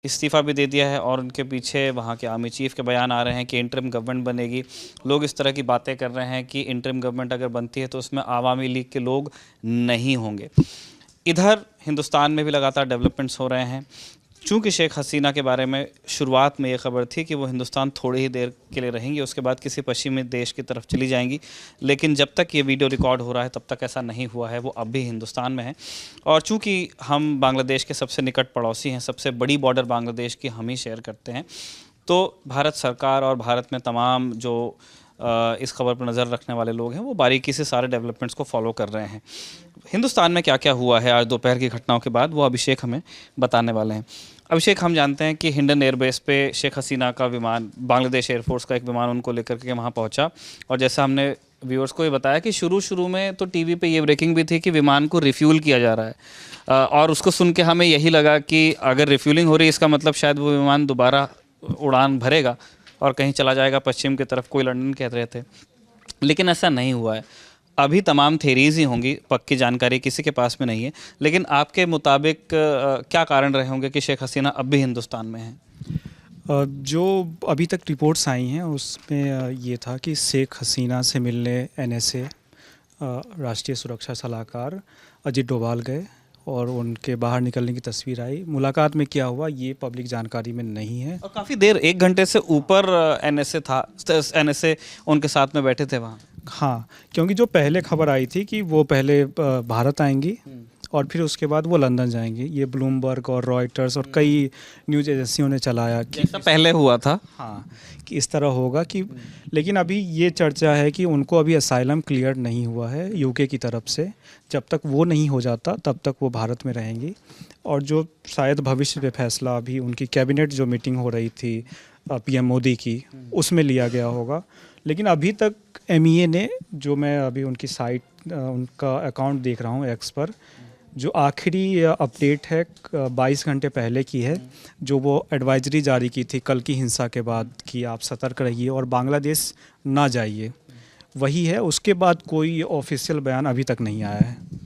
इस्तीफ़ा भी दे दिया है और उनके पीछे वहाँ के आर्मी चीफ के बयान आ रहे हैं कि इंटरिम गवर्नमेंट बनेगी। लोग इस तरह की बातें कर रहे हैं कि इंटरिम गवर्नमेंट अगर बनती है तो उसमें आवामी लीग के लोग नहीं होंगे। इधर हिंदुस्तान में भी लगातार डेवलपमेंट्स हो रहे हैं। चूँकि शेख हसीना के बारे में शुरुआत में ये खबर थी कि वो हिंदुस्तान थोड़ी ही देर के लिए रहेंगी, उसके बाद किसी पश्चिमी देश की तरफ चली जाएंगी, लेकिन जब तक ये वीडियो रिकॉर्ड हो रहा है तब तक ऐसा नहीं हुआ है। वो अब भी हिंदुस्तान में है और चूँकि हम बांग्लादेश के सबसे निकट पड़ोसी हैं, सबसे बड़ी बॉर्डर बांग्लादेश की हम ही शेयर करते हैं, तो भारत सरकार और भारत में तमाम जो इस खबर पर नज़र रखने वाले लोग हैं वो बारीकी से सारे डेवलपमेंट्स को फॉलो कर रहे हैं। हिंदुस्तान में क्या क्या हुआ है आज दोपहर की घटनाओं के बाद वो अभिषेक हमें बताने वाले हैं। अभिषेक, हम जानते हैं कि हिंडन एयरबेस पे शेख हसीना का विमान, बांग्लादेश एयरफोर्स का एक विमान उनको लेकर के वहाँ पहुँचा और जैसा हमने व्यूअर्स को ये बताया कि शुरू में तो टीवी पे ये ब्रेकिंग भी थी कि विमान को रिफ्यूल किया जा रहा है और उसको सुन के हमें यही लगा कि अगर रिफ्यूलिंग हो रही है इसका मतलब शायद वो विमान दोबारा उड़ान भरेगा और कहीं चला जाएगा पश्चिम की तरफ, कोई लंदन कह रहे थे, लेकिन ऐसा नहीं हुआ है। अभी तमाम थेरीज ही होंगी, पक्की जानकारी किसी के पास में नहीं है, लेकिन आपके मुताबिक क्या कारण रहे होंगे कि शेख हसीना अब भी हिंदुस्तान में हैं? जो अभी तक रिपोर्ट्स आई हैं उसमें ये था कि शेख हसीना से मिलने एनएसए राष्ट्रीय सुरक्षा सलाहकार अजित डोभाल गए और उनके बाहर निकलने की तस्वीर आई। मुलाकात में क्या हुआ ये पब्लिक जानकारी में नहीं है। और काफ़ी देर, 1 घंटे से ऊपर एनएसए था, एनएसए उनके साथ में बैठे थे वहाँ। हाँ, क्योंकि जो पहले खबर आई थी कि वो पहले भारत आएंगी और फिर उसके बाद वो लंदन जाएंगी, ये ब्लूमबर्ग और रॉयटर्स और कई न्यूज़ एजेंसियों ने चलाया कि जैसा पहले हुआ था। हाँ, कि इस तरह होगा कि, लेकिन अभी ये चर्चा है कि उनको अभी असाइलम क्लियर नहीं हुआ है यूके की तरफ से। जब तक वो नहीं हो जाता तब तक वो भारत में रहेंगी और जो शायद भविष्य पे फैसला अभी उनकी कैबिनेट जो मीटिंग हो रही थी पीएम मोदी की, उसमें लिया गया होगा। लेकिन अभी तक एमईए ने, जो मैं अभी उनकी साइट उनका अकाउंट देख रहा हूँ एक्स पर, जो आखिरी अपडेट है 22 घंटे पहले की है, जो वो एडवाइजरी जारी की थी कल की हिंसा के बाद कि आप सतर्क रहिए और बांग्लादेश ना जाइए, वही है। उसके बाद कोई ऑफिशियल बयान अभी तक नहीं आया है।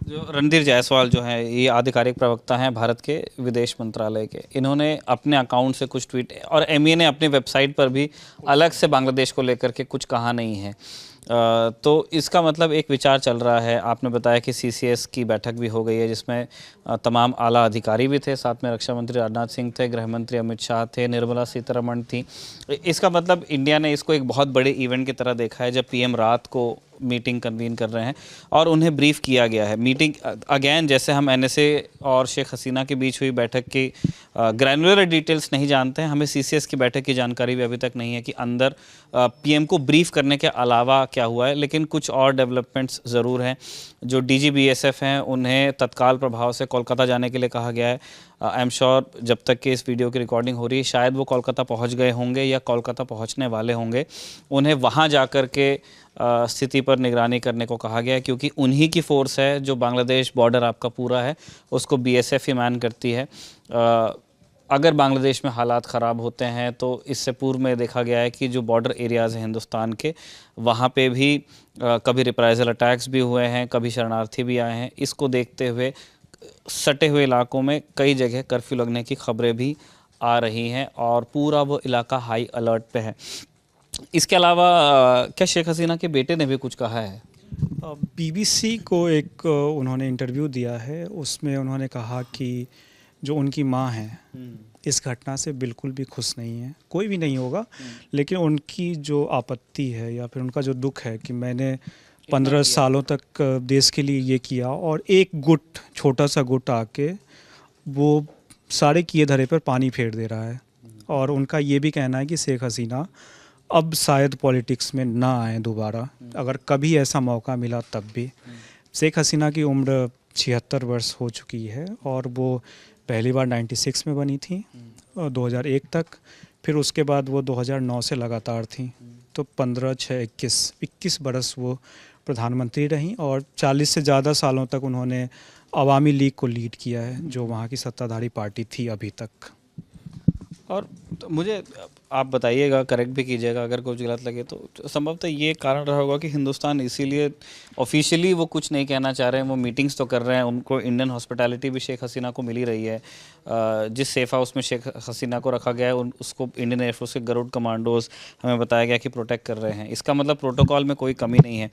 जो रणधीर जायसवाल जो हैं, ये आधिकारिक प्रवक्ता हैं भारत के विदेश मंत्रालय के, इन्होंने अपने अकाउंट से कुछ ट्वीट, और एमईए ने अपनी वेबसाइट पर भी अलग से बांग्लादेश को लेकर के कुछ कहा नहीं है। तो इसका मतलब एक विचार चल रहा है। आपने बताया कि सीसीएस की बैठक भी हो गई है जिसमें तमाम आला अधिकारी भी थे, साथ में रक्षा मंत्री राजनाथ सिंह थे, गृह मंत्री अमित शाह थे, निर्मला सीतारमण थी। इसका मतलब इंडिया ने इसको एक बहुत बड़े इवेंट की तरह देखा है जब पीएम रात को मीटिंग कन्वीन कर रहे हैं और उन्हें ब्रीफ किया गया है। मीटिंग अगेन, जैसे हम एनएसए और शेख हसीना के बीच हुई बैठक की ग्रैनुलर डिटेल्स नहीं जानते हैं, हमें सीसीएस की बैठक की जानकारी भी अभी तक नहीं है कि अंदर पीएम को ब्रीफ करने के अलावा क्या हुआ है, लेकिन कुछ और डेवलपमेंट्स ज़रूर हैं। जो डीजी बीएसएफ हैं उन्हें तत्काल प्रभाव से कोलकाता जाने के लिए कहा गया है। आई एम श्योर जब तक कि इस वीडियो की रिकॉर्डिंग हो रही है शायद वो कोलकाता पहुंच गए होंगे या कोलकाता पहुंचने वाले होंगे। उन्हें वहां जाकर के स्थिति पर निगरानी करने को कहा गया है, क्योंकि उन्हीं की फ़ोर्स है, जो बांग्लादेश बॉर्डर आपका पूरा है उसको बीएसएफ ही मैन करती है। अगर बांग्लादेश में हालात ख़राब होते हैं तो इससे पूर्व में देखा गया है कि जो बॉर्डर एरियाज़ हैं हिंदुस्तान के, वहाँ पे भी कभी रिप्राइजल अटैक्स भी हुए हैं, कभी शरणार्थी भी आए हैं। इसको देखते हुए सटे हुए इलाकों में कई जगह कर्फ्यू लगने की खबरें भी आ रही हैं और पूरा वो इलाका हाई अलर्ट पे है। इसके अलावा क्या शेख हसीना के बेटे ने भी कुछ कहा है? बीबीसी को एक उन्होंने इंटरव्यू दिया है, उसमें उन्होंने कहा कि जो उनकी माँ हैं इस घटना से बिल्कुल भी खुश नहीं है, कोई भी नहीं होगा, लेकिन उनकी जो आपत्ति है या फिर उनका जो दुख है कि मैंने 15 सालों तक देश के लिए ये किया और एक गुट, छोटा सा गुट आके वो सारे किए धरे पर पानी फेर दे रहा है। और उनका ये भी कहना है कि शेख हसीना अब शायद पॉलिटिक्स में ना आए दोबारा, अगर कभी ऐसा मौका मिला तब भी। शेख हसीना की उम्र 76 वर्ष हो चुकी है और वो पहली बार 96 में बनी थी और 2001 तक, फिर उसके बाद वो 2009 से लगातार थी, तो 21 बरस वो प्रधानमंत्री रहीं और 40 से ज़्यादा सालों तक उन्होंने अवामी लीग को लीड किया है, जो वहाँ की सत्ताधारी पार्टी थी अभी तक। और तो मुझे आप बताइएगा, करेक्ट भी कीजिएगा अगर कुछ गलत लगे तो संभवतः ये कारण रहा होगा कि हिंदुस्तान इसीलिए ऑफिशियली वो कुछ नहीं कहना चाह रहे हैं, वो मीटिंग्स तो कर रहे हैं, उनको इंडियन हॉस्पिटैलिटी भी शेख हसीना को मिली रही है। जिस सेफ हाउस में शेख हसीना को रखा गया है उसको इंडियन एयरफोर्स के गरुड़ कमांडोज हमें बताया गया कि प्रोटेक्ट कर रहे हैं। इसका मतलब प्रोटोकॉल में कोई कमी नहीं है।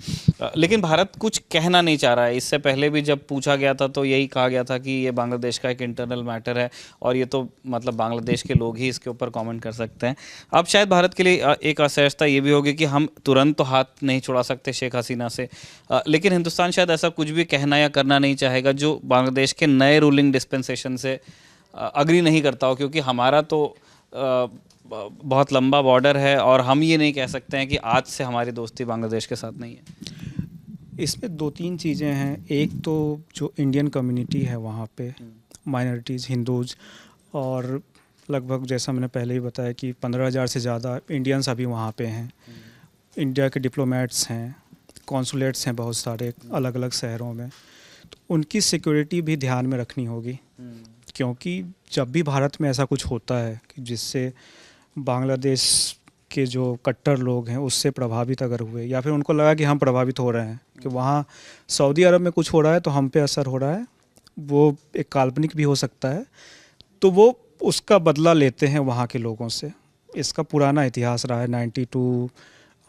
लेकिन भारत कुछ कहना नहीं चाह रहा है। इससे पहले भी जब पूछा गया था तो यही कहा गया था कि ये बांग्लादेश का एक इंटरनल मैटर है और ये तो मतलब बांग्लादेश के लोग ही इसके ऊपर कमेंट कर सकते हैं। अब शायद भारत के लिए एक असहजता ये भी होगी कि हम तुरंत तो हाथ नहीं छुड़ा सकते शेख हसीना से, लेकिन हिंदुस्तान शायद ऐसा कुछ भी कहना या करना नहीं चाहेगा जो बांग्लादेश के नए रूलिंग डिस्पेंसेशन से अग्री नहीं करता हो, क्योंकि हमारा तो बहुत लंबा बॉर्डर है और हम ये नहीं कह सकते हैं कि आज से हमारी दोस्ती बांग्लादेश के साथ नहीं है। इसमें दो तीन चीज़ें हैं। एक तो जो इंडियन कम्युनिटी है वहाँ पे, माइनॉरिटीज़, हिंदूज, और लगभग जैसा मैंने पहले ही बताया कि 15,000 से ज़्यादा इंडियंस अभी वहाँ पे हैं। इंडिया के डिप्लोमेट्स हैं, कॉन्सुलेट्स हैं बहुत सारे अलग अलग शहरों में, तो उनकी सिक्योरिटी भी ध्यान में रखनी होगी। क्योंकि जब भी भारत में ऐसा कुछ होता है कि जिससे बांग्लादेश के जो कट्टर लोग हैं उससे प्रभावित अगर हुए, या फिर उनको लगा कि हम प्रभावित हो रहे हैं कि वहाँ सऊदी अरब में कुछ हो रहा है तो हम पे असर हो रहा है, वो एक काल्पनिक भी हो सकता है, तो वो उसका बदला लेते हैं वहाँ के लोगों से। इसका पुराना इतिहास रहा है, 92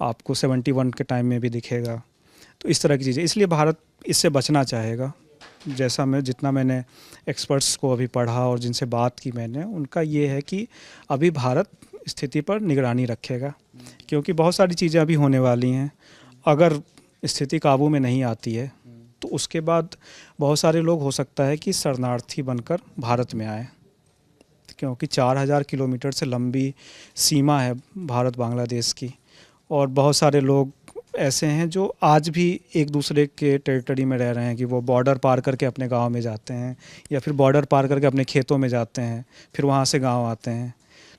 आपको 71 के टाइम में भी दिखेगा। तो इस तरह की चीज़ें, इसलिए भारत इससे बचना चाहेगा। जैसा जितना मैंने एक्सपर्ट्स को अभी पढ़ा और जिनसे बात की मैंने, उनका ये है कि अभी भारत स्थिति पर निगरानी रखेगा, क्योंकि बहुत सारी चीज़ें अभी होने वाली हैं। अगर स्थिति काबू में नहीं आती है तो उसके बाद बहुत सारे लोग हो सकता है कि शरणार्थी बनकर भारत में आए, क्योंकि 4,000 किलोमीटर से लंबी सीमा है भारत बांग्लादेश की, और बहुत सारे लोग ऐसे हैं जो आज भी एक दूसरे के टेरिटरी में रह रहे हैं कि वो बॉर्डर पार करके अपने गांव में जाते हैं या फिर बॉर्डर पार करके अपने खेतों में जाते हैं, फिर वहाँ से गांव आते हैं।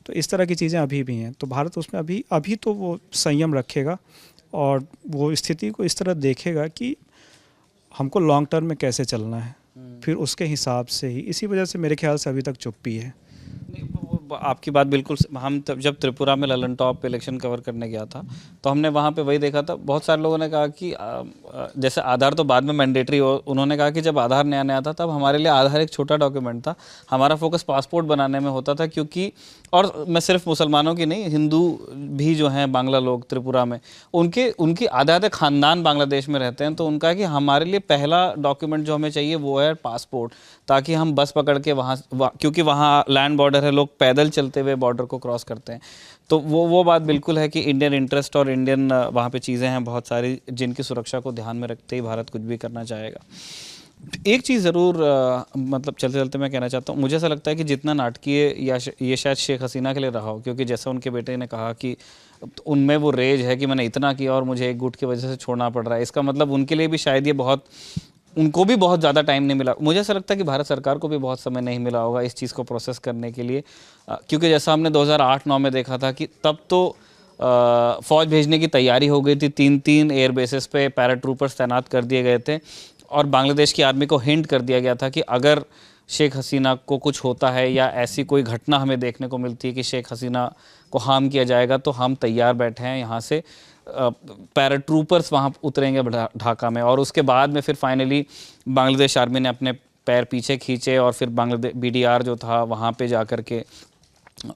तो इस तरह की चीज़ें अभी भी हैं। तो भारत उसमें अभी तो वो संयम रखेगा और वो स्थिति को इस तरह देखेगा कि हमको लॉन्ग टर्म में कैसे चलना है, फिर उसके हिसाब से ही। इसी वजह से मेरे ख्याल से अभी तक चुप्पी है। आपकी बात बिल्कुल। हम जब त्रिपुरा में ललन टॉप इलेक्शन कवर करने गया था तो हमने वहाँ पे वही देखा था। बहुत सारे लोगों ने कहा कि जैसे आधार तो बाद में मैंडेटरी हो, उन्होंने कहा कि जब आधार नया नया था तब हमारे लिए आधार एक छोटा डॉक्यूमेंट था, हमारा फोकस पासपोर्ट बनाने में होता था, क्योंकि और मैं सिर्फ मुसलमानों की नहीं, हिंदू भी जो हैं बांग्ला लोग त्रिपुरा में, उनकी आधे आधे ख़ानदान बांग्लादेश में रहते हैं। तो उनका है कि हमारे लिए पहला डॉक्यूमेंट जो हमें चाहिए वो है पासपोर्ट, ताकि हम बस पकड़ के क्योंकि वहाँ लैंड बॉर्डर है, लोग पैदल चलते हुए बॉर्डर को क्रॉस करते हैं। तो वो बात बिल्कुल है कि इंडियन इंटरेस्ट और इंडियन वहाँ पे चीज़ें हैं बहुत सारी जिनकी सुरक्षा को ध्यान में रखते ही भारत कुछ भी करना चाहेगा। एक चीज़ ज़रूर मतलब चलते चलते मैं कहना चाहता हूँ, मुझे ऐसा लगता है कि जितना नाटकीय या ये शायद शेख हसीना के लिए रहा हो, क्योंकि जैसा उनके बेटे ने कहा कि उनमें वो रेज है कि मैंने इतना किया और मुझे एक गुट की वजह से छोड़ना पड़ रहा है, इसका मतलब उनके लिए भी शायद ये उनको भी बहुत ज़्यादा टाइम नहीं मिला। मुझे ऐसा लगता है कि भारत सरकार को भी बहुत समय नहीं मिला होगा इस चीज़ को प्रोसेस करने के लिए, क्योंकि जैसा हमने 2008-9 में देखा था कि तब तो फ़ौज भेजने की तैयारी हो गई थी, 3-3 एयर बेसिस पे पैराट्रूपर्स तैनात कर दिए गए थे और बांग्लादेश की आर्मी को हिंट कर दिया गया था कि अगर शेख हसीना को कुछ होता है या ऐसी कोई घटना हमें देखने को मिलती है कि शेख हसीना को हार्म किया जाएगा तो हम तैयार बैठे हैं, यहाँ से पैराट्रूपर्स वहाँ उतरेंगे ढाका में। और उसके बाद में फिर फाइनली बांग्लादेश आर्मी ने अपने पैर पीछे खींचे और फिर बांग्लादेश BDR जो था वहाँ पे जा कर के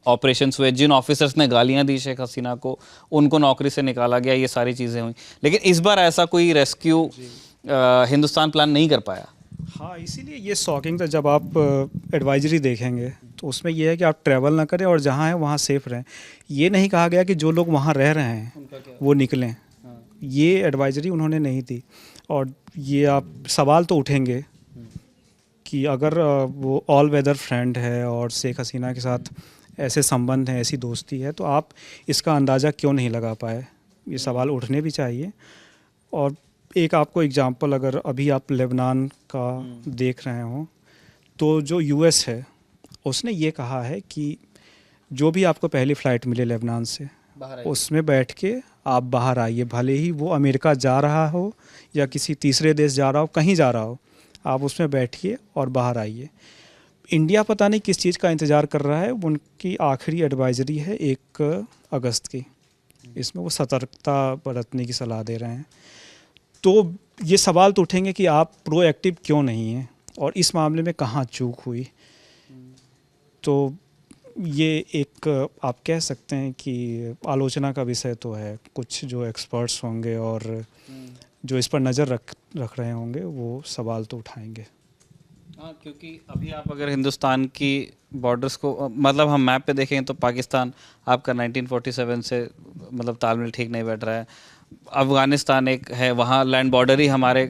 ऑपरेशंस हुए। जिन ऑफिसर्स ने गालियाँ दी शेख हसीना को, उनको नौकरी से निकाला गया, ये सारी चीज़ें हुई। लेकिन इस बार ऐसा कोई रेस्क्यू हिंदुस्तान प्लान नहीं कर पाया। हाँ, इसीलिए ये शॉकिंग था। जब आप एडवाइजरी देखेंगे तो उसमें ये है कि आप ट्रैवल ना करें और जहाँ है वहाँ सेफ रहें। ये नहीं कहा गया कि जो लोग वहाँ रह रहे हैं वो निकलें। ये एडवाइजरी उन्होंने नहीं दी। और ये आप सवाल तो उठेंगे कि अगर वो ऑल वेदर फ्रेंड है और शेख हसीना के साथ ऐसे संबंध हैं, ऐसी दोस्ती है, तो आप इसका अंदाज़ा क्यों नहीं लगा पाए? ये सवाल उठने भी चाहिए। और एक आपको एग्जांपल, अगर अभी आप लेबनान का देख रहे हो तो जो US है उसने ये कहा है कि जो भी आपको पहली फ़्लाइट मिले लेबनान से उसमें बैठ के आप बाहर आइए, भले ही वो अमेरिका जा रहा हो या किसी तीसरे देश जा रहा हो, कहीं जा रहा हो, आप उसमें बैठिए और बाहर आइए। इंडिया पता नहीं किस चीज़ का इंतज़ार कर रहा है। उनकी आखिरी एडवाइजरी है 1 अगस्त की, इसमें वो सतर्कता बरतने की सलाह दे रहे हैं। तो ये सवाल तो उठेंगे कि आप प्रोएक्टिव क्यों नहीं हैं और इस मामले में कहाँ चूक हुई। तो ये एक आप कह सकते हैं कि आलोचना का विषय तो है। कुछ जो एक्सपर्ट्स होंगे और जो इस पर नज़र रख रहे होंगे वो सवाल तो उठाएंगे। हाँ, क्योंकि अभी आप अगर हिंदुस्तान की बॉर्डर्स को मतलब हम मैप पे देखें तो पाकिस्तान आपका 1947 से मतलब तालमेल ठीक नहीं बैठ रहा है। अफ़गानिस्तान एक है, वहाँ लैंड बॉर्डर ही हमारे